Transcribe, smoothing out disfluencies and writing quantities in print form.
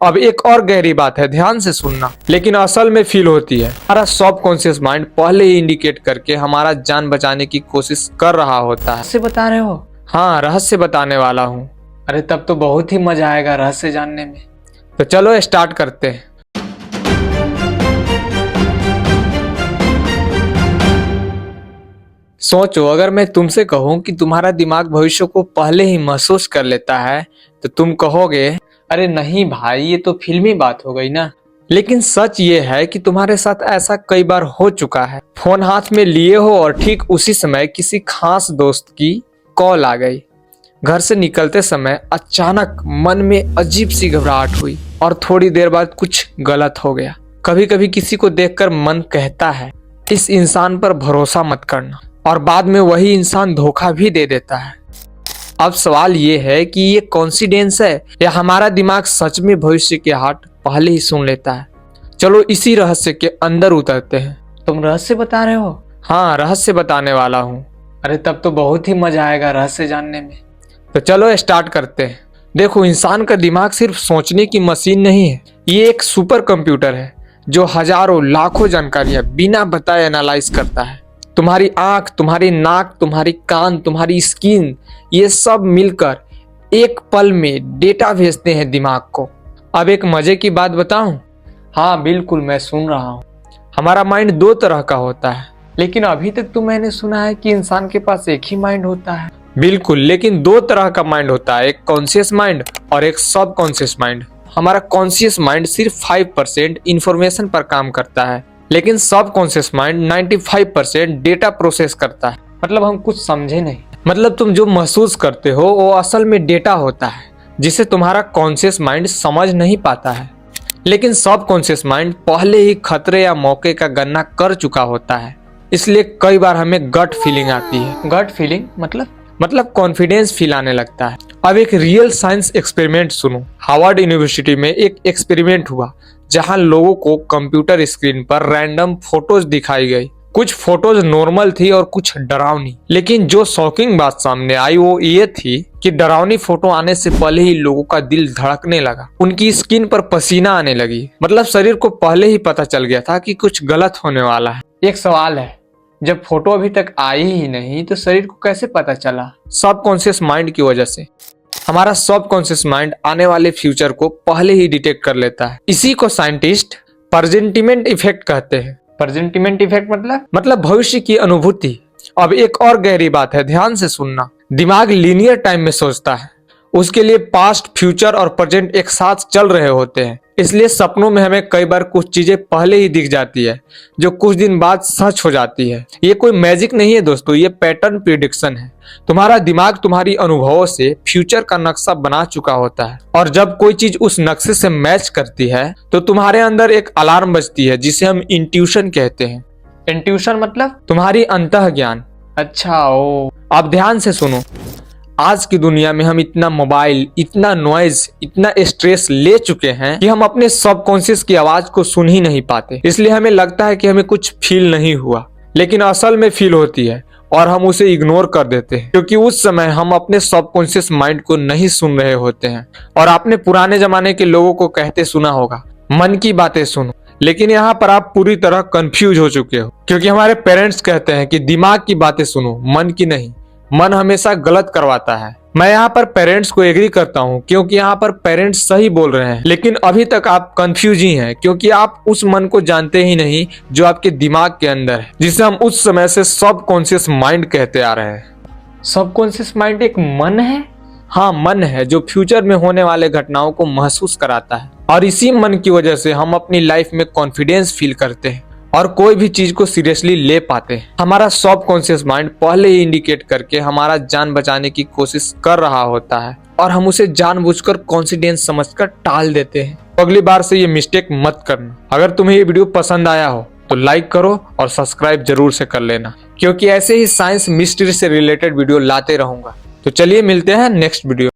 अब एक और गहरी बात है, ध्यान से सुनना, लेकिन असल में फील होती है। हमारा सब कॉन्शियस माइंड पहले ही इंडिकेट करके हमारा जान बचाने की कोशिश कर रहा होता है। रहस्य बता रहे हो? हाँ, रहस्य बताने वाला हूँ। अरे तब तो बहुत ही मजा आएगा रहस्य जानने में। तो चलो स्टार्ट करते हैं। सोचो, अगर मैं तुमसे कहूँ कि तुम्हारा दिमाग भविष्य को पहले ही महसूस कर लेता है तो तुम कहोगे अरे नहीं भाई, ये तो फिल्मी बात हो गई ना। लेकिन सच ये है कि तुम्हारे साथ ऐसा कई बार हो चुका है। फोन हाथ में लिए हो और ठीक उसी समय किसी खास दोस्त की कॉल आ गई। घर से निकलते समय अचानक मन में अजीब सी घबराहट हुई और थोड़ी देर बाद कुछ गलत हो गया। कभी कभी किसी को देखकर मन कहता है इस इंसान पर भरोसा मत करना, और बाद में वही इंसान धोखा भी दे देता है। अब सवाल ये है कि ये कोइंसिडेंस है या हमारा दिमाग सच में भविष्य के हाट पहले ही सुन लेता है। चलो इसी रहस्य के अंदर उतरते हैं। तुम रहस्य बता रहे हो? हाँ, रहस्य बताने वाला हूँ। अरे तब तो बहुत ही मजा आएगा रहस्य जानने में। तो चलो स्टार्ट करते हैं। देखो, इंसान का दिमाग सिर्फ सोचने की मशीन नहीं है, ये एक सुपर कंप्यूटर है जो हजारों लाखों जानकारियां बिना बताए एनालाइज करता है। तुम्हारी आंख, तुम्हारी नाक, तुम्हारी कान, तुम्हारी स्किन, ये सब मिलकर एक पल में डेटा भेजते हैं दिमाग को। अब एक मजे की बात बताऊं? हाँ बिल्कुल, मैं सुन रहा हूँ। हमारा माइंड दो तरह का होता है। लेकिन अभी तक तो मैंने सुना है कि इंसान के पास एक ही माइंड होता है। बिल्कुल, लेकिन दो तरह का माइंड होता है, एक कॉन्शियस माइंड और एक सब कॉन्शियस माइंड। हमारा कॉन्शियस माइंड सिर्फ 5% इंफॉर्मेशन पर काम करता है, लेकिन सब कॉन्शियस माइंड 95% डेटा प्रोसेस करता है। मतलब हम कुछ समझे नहीं। मतलब तुम जो महसूस करते हो वो असल में डेटा होता है जिसे तुम्हारा कॉन्शियस माइंड समझ नहीं पाता है। लेकिन सब कॉन्शियस माइंड पहले ही खतरे या मौके का गणना कर चुका होता है, इसलिए कई बार हमें गट फीलिंग आती है। गट फीलिंग मतलब कॉन्फिडेंस फील आने लगता है। अब एक रियल साइंस एक्सपेरिमेंट सुनो। हार्वर्ड यूनिवर्सिटी में एक एक्सपेरिमेंट हुआ जहां लोगों को कंप्यूटर स्क्रीन पर रैंडम फोटोज दिखाई गई। कुछ फोटोज नॉर्मल थी और कुछ डरावनी। लेकिन जो शॉकिंग बात सामने आई वो ये थी कि डरावनी फोटो आने से पहले ही लोगों का दिल धड़कने लगा, उनकी स्किन पर पसीना आने लगी। मतलब शरीर को पहले ही पता चल गया था कि कुछ गलत होने वाला है। एक सवाल है, जब फोटो अभी तक आई ही नहीं तो शरीर को कैसे पता चला? सब कॉन्शियस माइंड की वजह से। हमारा सब कॉन्शियस माइंड आने वाले फ्यूचर को पहले ही डिटेक्ट कर लेता है। इसी को साइंटिस्ट प्रेजेंटिमेंट इफेक्ट कहते हैं। प्रेजेंटिमेंट इफेक्ट मतलब भविष्य की अनुभूति। अब एक और गहरी बात है, ध्यान से सुनना। दिमाग लीनियर टाइम में सोचता है, उसके लिए पास्ट, फ्यूचर और प्रेजेंट एक साथ चल रहे होते हैं। इसलिए सपनों में हमें कई बार कुछ चीजें पहले ही दिख जाती है जो कुछ दिन बाद सच हो जाती है। ये कोई मैजिक नहीं है दोस्तों, ये पैटर्न प्रिडिक्शन है। तुम्हारा दिमाग तुम्हारी अनुभवों से फ्यूचर का नक्शा बना चुका होता है, और जब कोई चीज उस नक्शे से मैच करती है तो तुम्हारे अंदर एक अलार्म बजती है जिसे हम इंट्यूशन कहते हैं। इंट्यूशन मतलब? तुम्हारी अंतःज्ञान। अच्छा ओ। अब ध्यान से सुनो। आज की दुनिया में हम इतना मोबाइल, इतना नॉइज, इतना स्ट्रेस ले चुके हैं कि हम अपने सबकॉन्शियस की आवाज को सुन ही नहीं पाते। इसलिए हमें लगता है कि हमें कुछ फील नहीं हुआ, लेकिन असल में फील होती है और हम उसे इग्नोर कर देते हैं क्योंकि उस समय हम अपने सबकॉन्शियस माइंड को नहीं सुन रहे होते हैं। और आपने पुराने जमाने के लोगों को कहते सुना होगा, मन की बातें सुनो। लेकिन यहाँ पर आप पूरी तरह कंफ्यूज हो चुके हो, क्योंकि हमारे पेरेंट्स कहते हैं कि दिमाग की बातें सुनो, मन की नहीं। मन हमेशा गलत करवाता है। मैं यहाँ पर पेरेंट्स को एग्री करता हूँ क्योंकि यहाँ पर पेरेंट्स सही बोल रहे हैं, लेकिन अभी तक आप कंफ्यूज ही हैं क्योंकि आप उस मन को जानते ही नहीं जो आपके दिमाग के अंदर है, जिसे हम उस समय से सबकॉन्शियस माइंड कहते आ रहे हैं। सबकॉन्शियस माइंड एक मन है? हाँ, मन है जो फ्यूचर में होने वाले घटनाओं को महसूस कराता है, और इसी मन की वजह से हम अपनी लाइफ में कॉन्फिडेंस फील करते हैं और कोई भी चीज को सीरियसली ले पाते हैं। हमारा सब कॉन्शियस माइंड पहले ही इंडिकेट करके हमारा जान बचाने की कोशिश कर रहा होता है, और हम उसे जानबूझकर कॉन्फिडेंस समझकर टाल देते हैं। तो अगली बार से ये मिस्टेक मत करना। अगर तुम्हें ये वीडियो पसंद आया हो तो लाइक करो और सब्सक्राइब जरूर से कर लेना, क्योंकि ऐसे ही साइंस मिस्ट्री से रिलेटेड वीडियो लाते रहूंगा। तो चलिए मिलते हैं नेक्स्ट वीडियो।